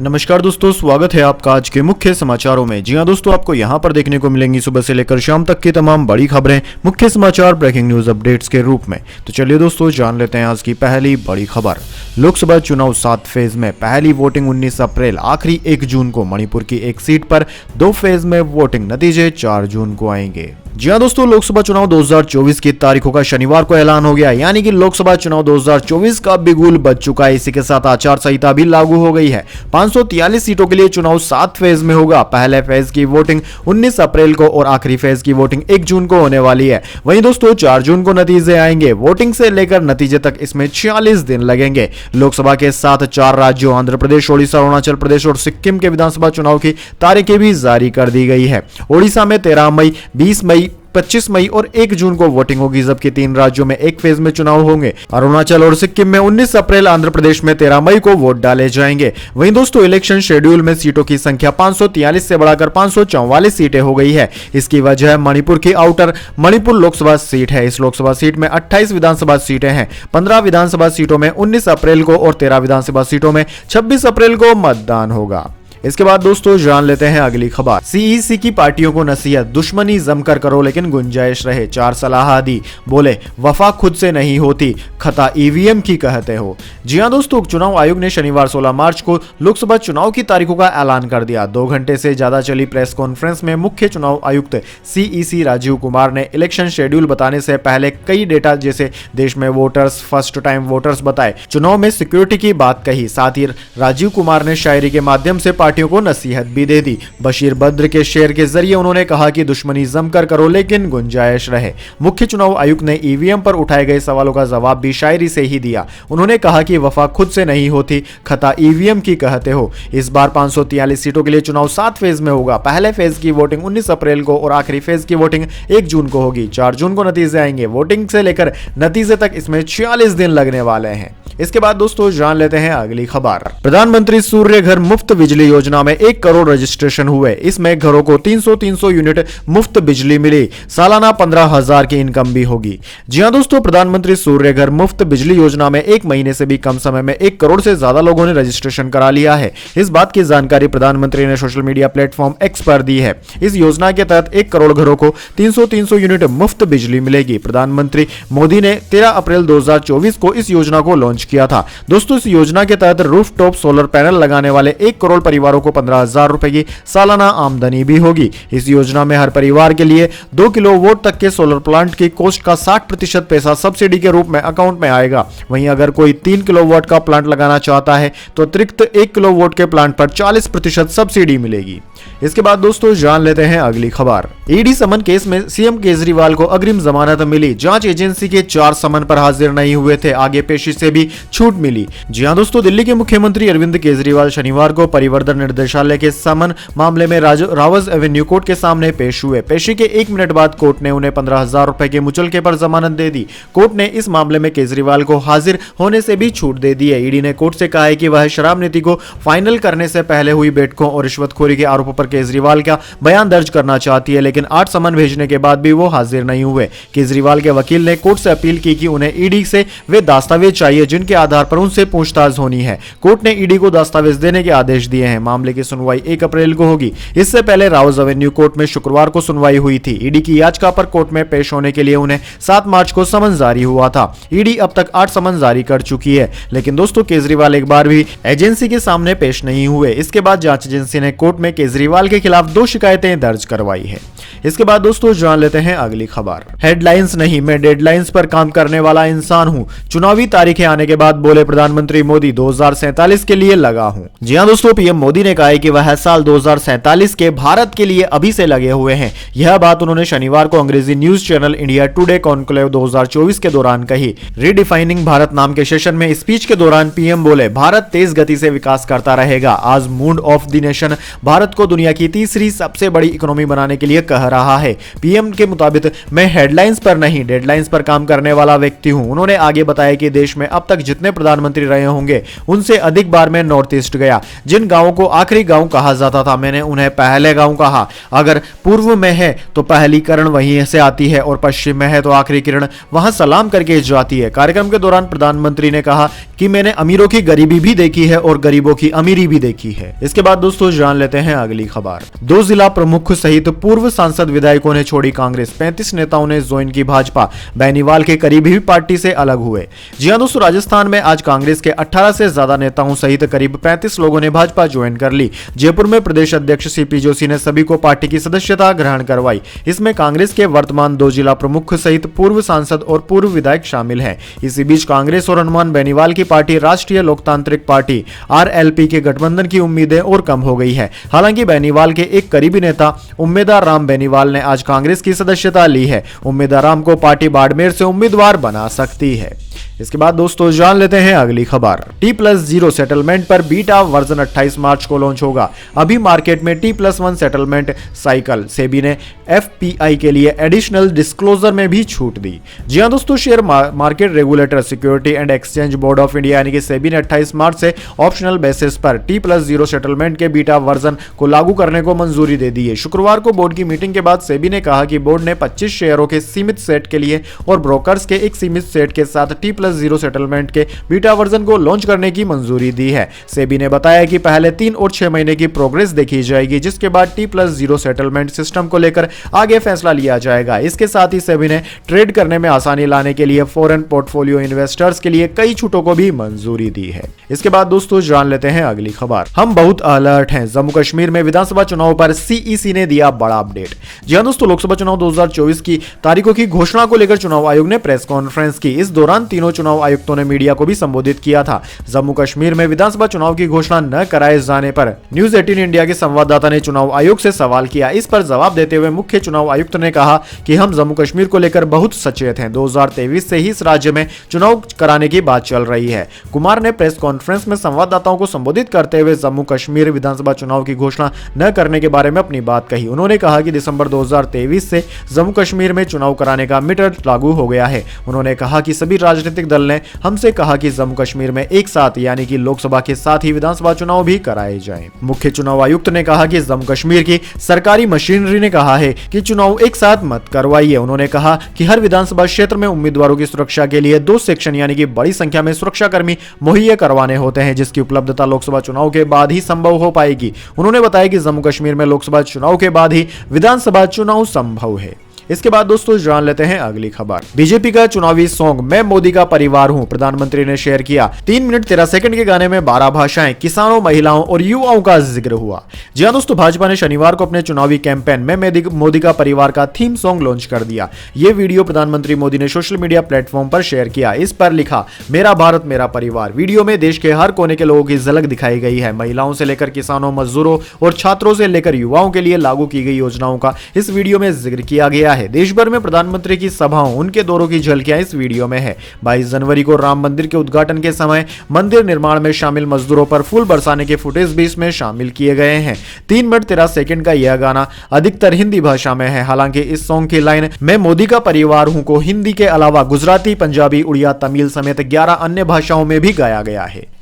नमस्कार दोस्तों, स्वागत है आपका आज के मुख्य समाचारों में। जी हां दोस्तों, आपको यहां पर देखने को मिलेंगी सुबह से लेकर शाम तक की तमाम बड़ी खबरें मुख्य समाचार ब्रेकिंग न्यूज अपडेट्स के रूप में। तो चलिए दोस्तों, जान लेते हैं आज की पहली बड़ी खबर। लोकसभा चुनाव 7 फेज में, पहली वोटिंग 19 अप्रैल, आखिरी 1 जून को। मणिपुर की एक सीट पर 2 फेज में वोटिंग, नतीजे 4 जून को आएंगे। जी हां दोस्तों, लोकसभा चुनाव 2024 की तारीखों का शनिवार को ऐलान हो गया, यानी कि लोकसभा चुनाव 2024 का बिगुल बज चुका है। इसी के साथ आचार संहिता भी लागू हो गई है। 543 सीटों के लिए चुनाव 7 फेज में होगा। पहले फेज की वोटिंग 19 अप्रैल को और आखिरी फेज की वोटिंग 1 जून को होने वाली है। वहीं दोस्तों 4 जून को नतीजे आएंगे। वोटिंग से लेकर नतीजे तक इसमें 46 दिन लगेंगे। लोकसभा के साथ 4 राज्यों आंध्र प्रदेश, ओडिशा, अरुणाचल प्रदेश और सिक्किम के विधानसभा चुनाव की तारीखें भी जारी कर दी गई है। ओडिशा में 13 मई, 20 मई, 25 मई और 1 जून को वोटिंग होगी, जबकि 3 राज्यों में 1 फेज में चुनाव होंगे। अरुणाचल और सिक्किम में 19 अप्रैल, आंध्र प्रदेश में 13 मई को वोट डाले जाएंगे। वहीं दोस्तों इलेक्शन शेड्यूल में सीटों की संख्या 543 से बढ़ाकर 544 सीटें हो गई है। इसकी वजह मणिपुर की आउटर मणिपुर लोकसभा सीट है। इस लोकसभा सीट में 28 विधानसभा सीटें हैं। 15 विधानसभा सीटों में 19 अप्रैल को और 13 विधानसभा सीटों में 26 अप्रैल को मतदान होगा। इसके बाद दोस्तों जान लेते हैं अगली खबर। सीईसी की पार्टियों को नसीहत, दुश्मनी जमकर करो लेकिन गुंजाइश रहे। 4 सलाह दी, बोले वफा खुद से नहीं होती, खता ईवीएम की कहते हो। जी हां दोस्तों, चुनाव आयोग ने शनिवार 16 मार्च को लोकसभा चुनाव की तारीखों का ऐलान कर दिया। 2 घंटे से ज्यादा चली प्रेस कॉन्फ्रेंस में मुख्य चुनाव आयुक्त सीईसी राजीव कुमार ने इलेक्शन शेड्यूल बताने से पहले कई डेटा जैसे देश में वोटर्स, फर्स्ट टाइम वोटर्स बताए, चुनाव में सिक्योरिटी की बात कही। साथ ही राजीव कुमार ने शायरी के माध्यम से पार्टियों को नसीहत भी दे दी। बशीर बद्र के शेर के जरिए उन्होंने कहा कि दुश्मनी जमकर करो लेकिन गुंजाइश रहे। मुख्य चुनाव आयुक्त ने ईवीएम पर उठाए गए सवालों का जवाब भी शायरी से ही दिया। उन्होंने कहा कि वफा खुद से नहीं होती, खता ईवीएम की कहते हो। इस बार 543 सीटों के लिए चुनाव 7 फेज में होगा। पहले फेज की वोटिंग 19 अप्रैल को और आखिरी फेज की वोटिंग 1 जून को होगी। 4 जून को नतीजे आएंगे। वोटिंग से लेकर नतीजे तक इसमें 46 दिन लगने वाले हैं। इसके बाद दोस्तों जान लेते हैं अगली खबर। प्रधानमंत्री सूर्य घर मुफ्त बिजली योजना में 1 करोड़ रजिस्ट्रेशन हुए। इसमें घरों को 300 यूनिट मुफ्त बिजली मिली। सालाना 15,000 की इनकम भी होगी। जी हां दोस्तों, प्रधानमंत्री सूर्य घर मुफ्त बिजली योजना में 1 महीने से भी कम समय में 1 करोड़ से ज्यादा लोगों ने रजिस्ट्रेशन करा लिया है। इस बात की जानकारी प्रधानमंत्री ने सोशल मीडिया प्लेटफॉर्म एक्स पर दी है। इस योजना के तहत 1 करोड़ घरों को 300 यूनिट मुफ्त बिजली मिलेगी। प्रधानमंत्री मोदी ने 13 अप्रैल 2024 को इस योजना को लॉन्च किया था। दोस्तों इस योजना के तहत रूफटॉप सोलर पैनल लगाने वाले 1 करोड़ परिवारों को 15,000 रुपए की सालाना आमदनी भी होगी। इस योजना में हर परिवार के लिए 2 किलोवाट तक के सोलर प्लांट की कॉस्ट का 60% पैसा सब्सिडी के रूप में अकाउंट में आएगा। वहीं अगर कोई 3 किलोवाट का प्लांट लगाना चाहता है तो अतिरिक्त 1 किलोवाट के प्लांट पर 40% सब्सिडी मिलेगी। इसके बाद दोस्तों जान लेते हैं अगली खबर। ईडी समन केस में सीएम केजरीवाल को अग्रिम जमानत मिली। जांच एजेंसी के 4 समन पर हाजिर नहीं हुए थे, आगे पेशी से भी छूट मिली। जी हां दोस्तों, दिल्ली के मुख्यमंत्री अरविंद केजरीवाल शनिवार को परिवर्तन निर्देशालय के समन मामले में रावज एवेन्यू कोर्ट के सामने पेश हुए। पेशी के 1 मिनट बाद कोर्ट ने उन्हें 15,000 रुपए के मुचलके पर जमानत दे दी। कोर्ट ने इस मामले में केजरीवाल को हाजिर होने से भी छूट दे दी है। ईडी ने कोर्ट से कहा है कि वह शराब नीति को फाइनल करने से पहले हुई बैठकों और रिश्वतखोरी के आरोपों पर केजरीवाल का बयान दर्ज करना चाहती है, लेकिन 8 समन भेजने के बाद भी वो हाजिर नहीं हुए। केजरीवाल के वकील ने कोर्ट से अपील की कि उन्हें ईडी से वे दस्तावेज चाहिए जिनके आधार पर उनसे पूछताछ होनी है। कोर्ट ने ईडी को दस्तावेज देने के आदेश दिए हैं। मामले की सुनवाई 1 अप्रैल को होगी। इससे पहले रावज एवेन्यू कोर्ट में शुक्रवार को सुनवाई हुई थी। ईडी की याचिका पर कोर्ट में पेश होने के लिए उन्हें 7 मार्च को समन जारी हुआ था। ईडी अब तक 8 समन जारी कर चुकी है, लेकिन दोस्तों केजरीवाल एक बार भी एजेंसी के सामने पेश नहीं हुए। इसके बाद जांच एजेंसी ने कोर्ट में केजरीवाल के खिलाफ 2 शिकायतें दर्ज करवाई है। इसके बाद दोस्तों जान लेते हैं अगली खबर। हेडलाइंस नहीं, मैं डेडलाइंस पर काम करने वाला इंसान हूं। चुनावी तारीखें आने के बाद बोले प्रधानमंत्री मोदी 2047 के लिए लगा हूं। जी हां दोस्तों, पीएम मोदी ने कहा है कि वह साल 2047 के भारत के लिए अभी से लगे हुए हैं। यह बात उन्होंने शनिवार को अंग्रेजी news channel India today conclave 2024 के दौरान कही। रीडिफाइनिंग भारत नाम के सेशन में स्पीच के दौरान पीएम बोले भारत तेज गति से विकास करता रहेगा। आज mood off the nation Bharat को दुनिया की तीसरी सबसे बड़ी इकोनॉमी बनाने के लिए कह कह रहा है। पीएम के मुताबिक मैं हेडलाइंस पर नहीं डेडलाइंस पर काम करने वाला व्यक्ति हूं। उन्होंने आगे बताया कि देश में अब तक जितने प्रधानमंत्री रहे होंगे उनसे अधिक बार मैं नॉर्थ ईस्ट गया। जिन गांवों को आखिरी गांव कहा जाता था मैंने उन्हें पहले गांव कहा। अगर पूर्व में है तो पहली किरण वहीं से आती है और पश्चिम में है तो आखिरी किरण वहां सलाम करके जाती है। कार्यक्रम के दौरान प्रधानमंत्री ने कहा कि मैंने अमीरों की गरीबी भी देखी है और गरीबों की अमीरी भी देखी है। इसके बाद दोस्तों जान लेते हैं अगली खबर। 2 जिला प्रमुख सहित पूर्व सांसद विधायकों ने छोड़ी कांग्रेस, 35 नेताओं ने ज्वाइन की भाजपा। बेनीवाल के करीब ही पार्टी से अलग हुए। जी हां दोस्तों, राजस्थान में आज कांग्रेस के 18 से ज्यादा नेताओं सहित करीब 35 लोगों ने भाजपा ज्वाइन कर ली। जयपुर में प्रदेश अध्यक्ष सीपी जोशी ने सभी को पार्टी की सदस्यता ग्रहण करवाई। इसमें कांग्रेस के वर्तमान 2 जिला प्रमुख सहित पूर्व सांसद और पूर्व विधायक शामिल हैं। इसी बीच कांग्रेस और हनुमान बेनीवाल की पार्टी राष्ट्रीय लोकतांत्रिक पार्टी आरएलपी के गठबंधन की उम्मीदें और कम हो गई है। हालांकि बेनीवाल के एक करीबी नेता उम्मीदवार राम बेनीवाल ने आज कांग्रेस की सदस्यता ली है। उम्मीदवार राम को पार्टी बाड़मेर से उम्मीदवार बना सकती है। इसके बाद दोस्तों जान लेते हैं अगली खबर। T+0 सेटलमेंट पर बीटा वर्जन 28 मार्च को लॉन्च होगा। अभी मार्केट में T+1 सेटलमेंट साइकिल। सेबी ने एफपीआई के लिए एडिशनल डिस्क्लोजर में भी छूट दी। जी हां दोस्तों, share market regulator security and exchange board of India यानी कि सेबी ने 28 मार्च से ऑप्शनल बेसिस पर T+0 सेटलमेंट के बीटा वर्जन को लागू करने को मंजूरी दे दी है। शुक्रवार को बोर्ड की मीटिंग के बाद सेबी ने कहा कि बोर्ड ने 25 शेयरों के सीमित सेट के लिए और ब्रोकर्स के एक सीमित सेट के साथ T+0 सेटलमेंट के बीटा वर्जन को लॉन्च करने की मंजूरी दी है। सेबी ने बताया कि पहले 3 और 6 महीने की प्रोग्रेस देखी जाएगी, जिसके बाद T+0 सेटलमेंट सिस्टम को लेकर आगे फैसला लिया जाएगा। इसके साथ ही सेबी ने ट्रेड करने में आसानी लाने के लिए फॉरेन पोर्टफोलियो इन्वेस्टर्स के लिए कई छूटों को भी मंजूरी दी है। इसके बाद दोस्तों जान लेते हैं अगली खबर। हम बहुत अलर्ट हैं, जम्मू कश्मीर में विधानसभा चुनाव पर सीईसी ने दिया बड़ा अपडेट। जी हां दोस्तों, लोकसभा चुनाव 2024 की तारीखों की घोषणा को लेकर चुनाव आयोग ने प्रेस कॉन्फ्रेंस की। इस दौरान तीनों चुनाव आयुक्तों ने मीडिया को भी संबोधित किया था। जम्मू कश्मीर में विधानसभा चुनाव की घोषणा न कराए जाने पर न्यूज 18 इंडिया के संवाददाता ने चुनाव आयोग से सवाल किया। इस पर जवाब देते हुए मुख्य चुनाव आयुक्त ने कहा कि हम जम्मू कश्मीर को लेकर बहुत सचेत हैं। 2023 से ही इस राज्य में चुनाव कराने की बात चल रही है। कुमार ने प्रेस कॉन्फ्रेंस में संवाददाताओं को संबोधित करते हुए जम्मू कश्मीर विधानसभा चुनाव की घोषणा न करने के बारे में अपनी बात कही। उन्होंने कहा कि दिसंबर 2023 से जम्मू कश्मीर में चुनाव कराने का मीटर लागू हो गया है। उन्होंने कहा कि सभी राजनीतिक दल ने हमसे कहा कि जम्मू कश्मीर में एक साथ यानी कि लोकसभा के साथ ही विधानसभा चुनाव भी कराए जाएं। मुख्य चुनाव आयुक्त ने कहा कि जम्मू कश्मीर की सरकारी मशीनरी ने कहा है कि चुनाव एक साथ मत करवाइए। उन्होंने कहा कि हर विधानसभा क्षेत्र में उम्मीदवारों की सुरक्षा के लिए 2 सेक्शन यानी कि बड़ी संख्या में सुरक्षाकर्मी मुहैया करवाने होते हैं, जिसकी उपलब्धता लोकसभा चुनाव के बाद ही संभव हो पाएगी। उन्होंने बताया कि जम्मू कश्मीर में लोकसभा चुनाव के बाद ही विधानसभा चुनाव संभव है। इसके बाद दोस्तों जान लेते हैं अगली खबर। बीजेपी का चुनावी सॉन्ग मैं मोदी का परिवार हूं प्रधानमंत्री ने शेयर किया। 3 मिनट 13 सेकंड के गाने में 12 भाषाएं, किसानों, महिलाओं और युवाओं का जिक्र हुआ। जी हां दोस्तों, भाजपा ने शनिवार को अपने चुनावी कैंपेन में मोदी का परिवार का थीम सॉन्ग लॉन्च कर दिया। यह वीडियो प्रधानमंत्री मोदी ने सोशल मीडिया प्लेटफॉर्म पर शेयर किया। इस पर लिखा मेरा भारत मेरा परिवार। वीडियो में देश के हर कोने के लोगों की झलक दिखाई गई है। महिलाओं से लेकर किसानों, मजदूरों और छात्रों से लेकर युवाओं के लिए लागू की गई योजनाओं का इस वीडियो में जिक्र किया गया है। देश भर में प्रधानमंत्री की सभाओं, उनके दौरों की झलकियां इस वीडियो में है। 22 जनवरी को राम मंदिर के उद्घाटन के समय मंदिर निर्माण में शामिल मजदूरों पर फूल बरसाने के फुटेज भी इसमें शामिल किए गए हैं। 3 मिनट 13 सेकंड का यह गाना अधिकतर हिंदी भाषा में है। हालांकि इस सॉन्ग की लाइन मैं मोदी का परिवार हूं को हिंदी के अलावा गुजराती, पंजाबी, उड़िया, तमिल समेत 11 अन्य भाषाओं में भी गाया गया है।